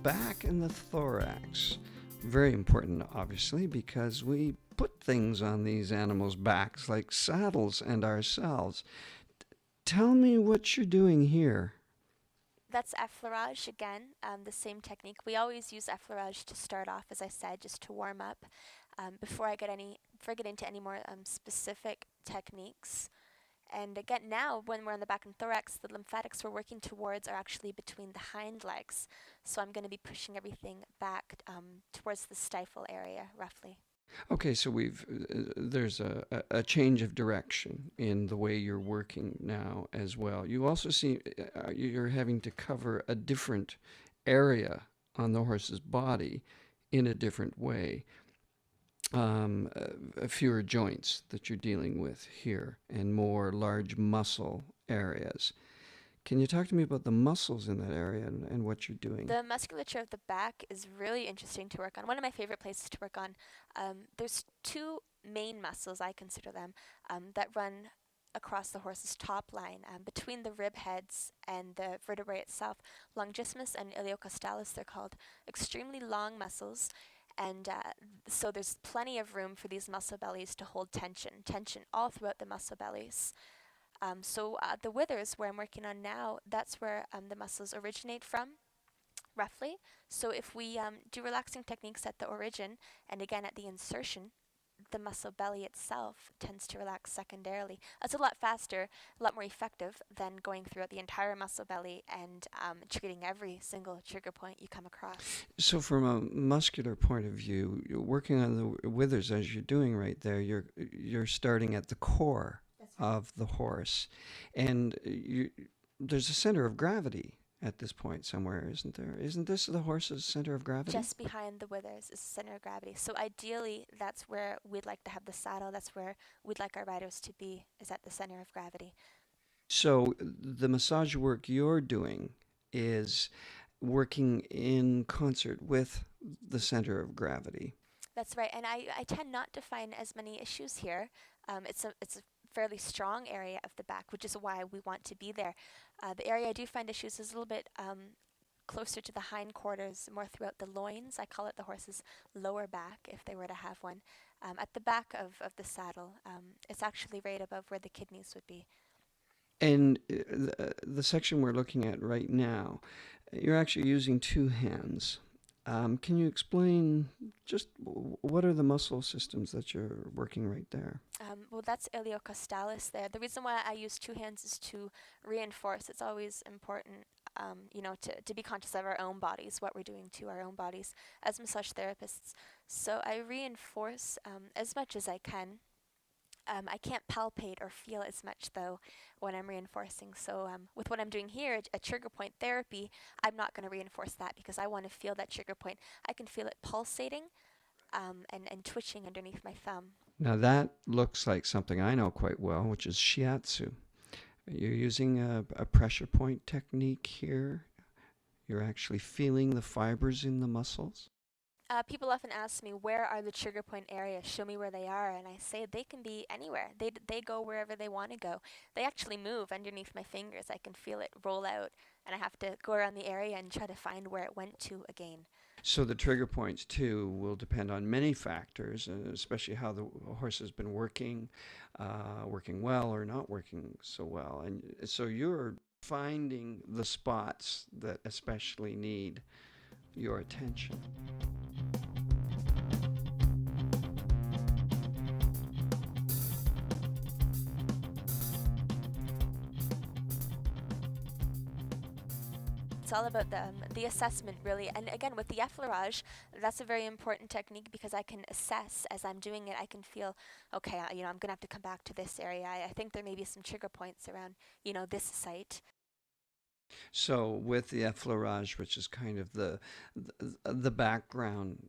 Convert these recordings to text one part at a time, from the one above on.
back and the thorax. Very important, obviously, because we put things on these animals' backs like saddles and ourselves. Tell me what you're doing here. That's effleurage again, the same technique. We always use effleurage to start off, as I said, just to warm up before I get into any more specific techniques. And again, now when we're on the back and thorax, the lymphatics we're working towards are actually between the hind legs. So I'm going to be pushing everything back towards the stifle area, roughly. Okay, so there's a change of direction in the way you're working now as well. You also see you're having to cover a different area on the horse's body in a different way. Fewer joints that you're dealing with here and more large muscle areas. Can you talk to me about the muscles in that area and what you're doing? The musculature of the back is really interesting to work on. One of my favorite places to work on. There's two main muscles, I consider them, that run across the horse's top line between the rib heads and the vertebrae itself. Longissimus and iliocostalis, they're called. Extremely long muscles. And so there's plenty of room for these muscle bellies to hold tension all throughout the muscle bellies. So the withers, where I'm working on now, that's where the muscles originate from, roughly. So if we do relaxing techniques at the origin, and again at the insertion, the muscle belly itself tends to relax secondarily. It's a lot faster, a lot more effective than going throughout the entire muscle belly and treating every single trigger point you come across. So, from a muscular point of view, you're working on the withers as you're doing right there. You're starting at the core of the horse, and there's a center of gravity at this point somewhere, isn't there? Isn't this the horse's center of gravity? Just behind the withers is the center of gravity. So ideally, that's where we'd like to have the saddle. That's where we'd like our riders to be, is at the center of gravity. So, the massage work you're doing is working in concert with the center of gravity. That's right. And I tend not to find as many issues here. It's a fairly strong area of the back, which is why we want to be there. The area I do find issues is a little bit closer to the hindquarters, more throughout the loins. I call it the horse's lower back, if they were to have one. At the back of the saddle, it's actually right above where the kidneys would be. And the section we're looking at right now, you're actually using two hands. Can you explain just what are the muscle systems that you're working right there? Well, that's iliocostalis there. The reason why I use two hands is to reinforce. It's always important, to be conscious of our own bodies, what we're doing to our own bodies as massage therapists. So I reinforce as much as I can. I can't palpate or feel as much though when I'm reinforcing. So with what I'm doing here, a trigger point therapy, I'm not going to reinforce that because I want to feel that trigger point. I can feel it pulsating and twitching underneath my thumb. Now that looks like something I know quite well, which is shiatsu. You're using a pressure point technique here. You're actually feeling the fibers in the muscles. People often ask me, where are the trigger point areas? Show me where they are. And I say they can be anywhere. They go wherever they want to go. They actually move underneath my fingers. I can feel it roll out. And I have to go around the area and try to find where it went to again. So the trigger points too will depend on many factors, especially how the horse has been working well or not working so well. And so you're finding the spots that especially need your attention. It's all about the assessment, really. And again, with the effleurage, that's a very important technique because I can assess as I'm doing it. I can feel, okay, I'm going to have to come back to this area. I think there may be some trigger points around, this site. So with the effleurage, which is kind of the background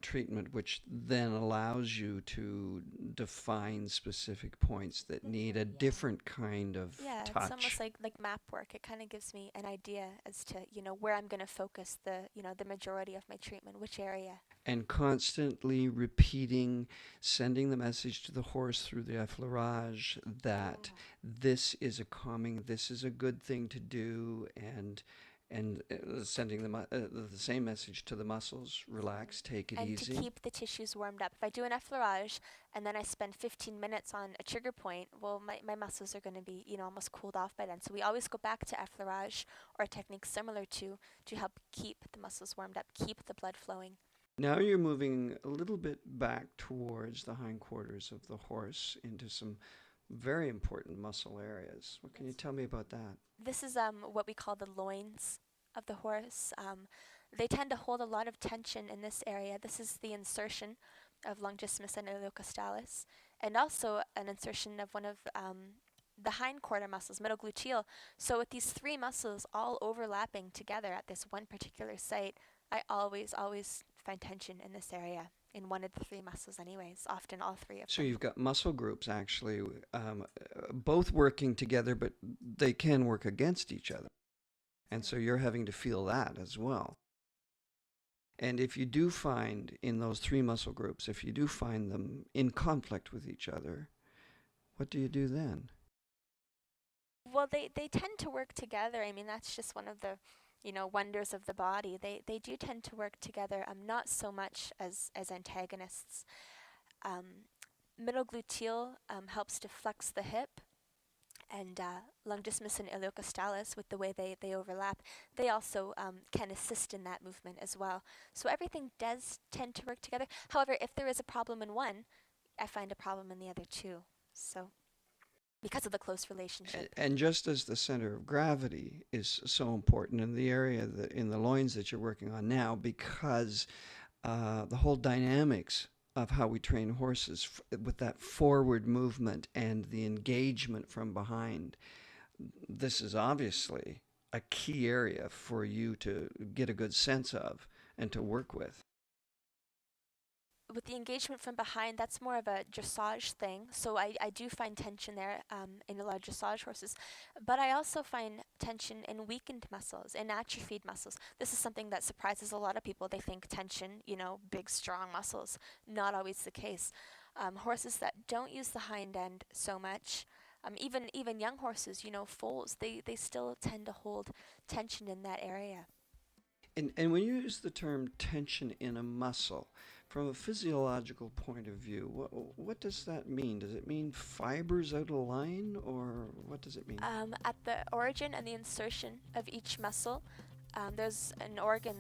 treatment, which then allows you to define specific points that need a different kind of Yeah, it's almost touch. like map work. It kind of gives me an idea as to, where I'm going to focus the majority of my treatment, which area. And constantly repeating, sending the message to the horse through the effleurage that this is a calming, this is a good thing to do, and and sending the same message to the muscles: relax, take it And to easy. keep the tissues warmed up. If I do an effleurage and then I spend 15 minutes on a trigger point, well, my muscles are going to be, almost cooled off by then. So we always go back to effleurage or a technique similar to help keep the muscles warmed up, keep the blood flowing. Now you're moving a little bit back towards the hindquarters of the horse into some very important muscle areas. What can you tell me about that? This is what we call the loins of the horse. They tend to hold a lot of tension in this area. This is the insertion of longissimus and iliocostalis, and also an insertion of one of the hindquarter muscles, middle gluteal. So with these three muscles all overlapping together at this one particular site, I always find tension in this area, in one of the three muscles anyways, often all three of So them. you've got muscle groups actually both working together, but they can work against each other. And so you're having to feel that as well. And if you do find in those three muscle groups, if you do find them in conflict with each other, what do you do then? Well, they tend to work together. I mean, that's just one of the, wonders of the body. They do tend to work together, not so much as antagonists. Middle gluteal helps to flex the hip, and longissimus and iliocostalis, with the way they overlap, they also can assist in that movement as well. So everything does tend to work together. However, if there is a problem in one, I find a problem in the other too. So because of the close relationship. And just as the center of gravity is so important in the area in the loins that you're working on now, because the whole dynamics of how we train horses with that forward movement and the engagement from behind, this is obviously a key area for you to get a good sense of and to work with. With the engagement from behind, that's more of a dressage thing. So I do find tension there in a lot of dressage horses. But I also find tension in weakened muscles, in atrophied muscles. This is something that surprises a lot of people. They think tension, big, strong muscles. Not always the case. Horses that don't use the hind end so much, even young horses, foals, they still tend to hold tension in that area. And when you use the term tension in a muscle, from a physiological point of view, what does that mean? Does it mean fibers out of line, or what does it mean? At the origin and the insertion of each muscle, there's an organ,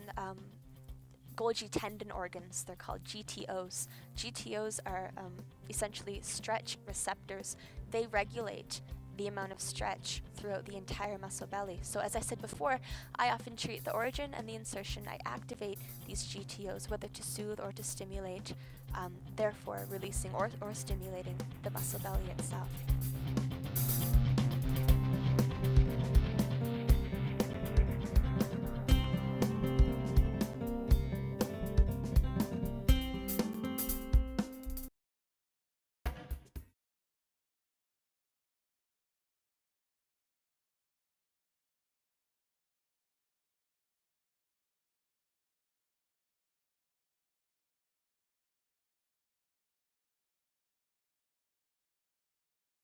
Golgi tendon organs, they're called GTOs. GTOs are essentially stretch receptors. They regulate the amount of stretch throughout the entire muscle belly. So as I said before, I often treat the origin and the insertion. I activate these GTOs, whether to soothe or to stimulate, therefore releasing or stimulating the muscle belly itself.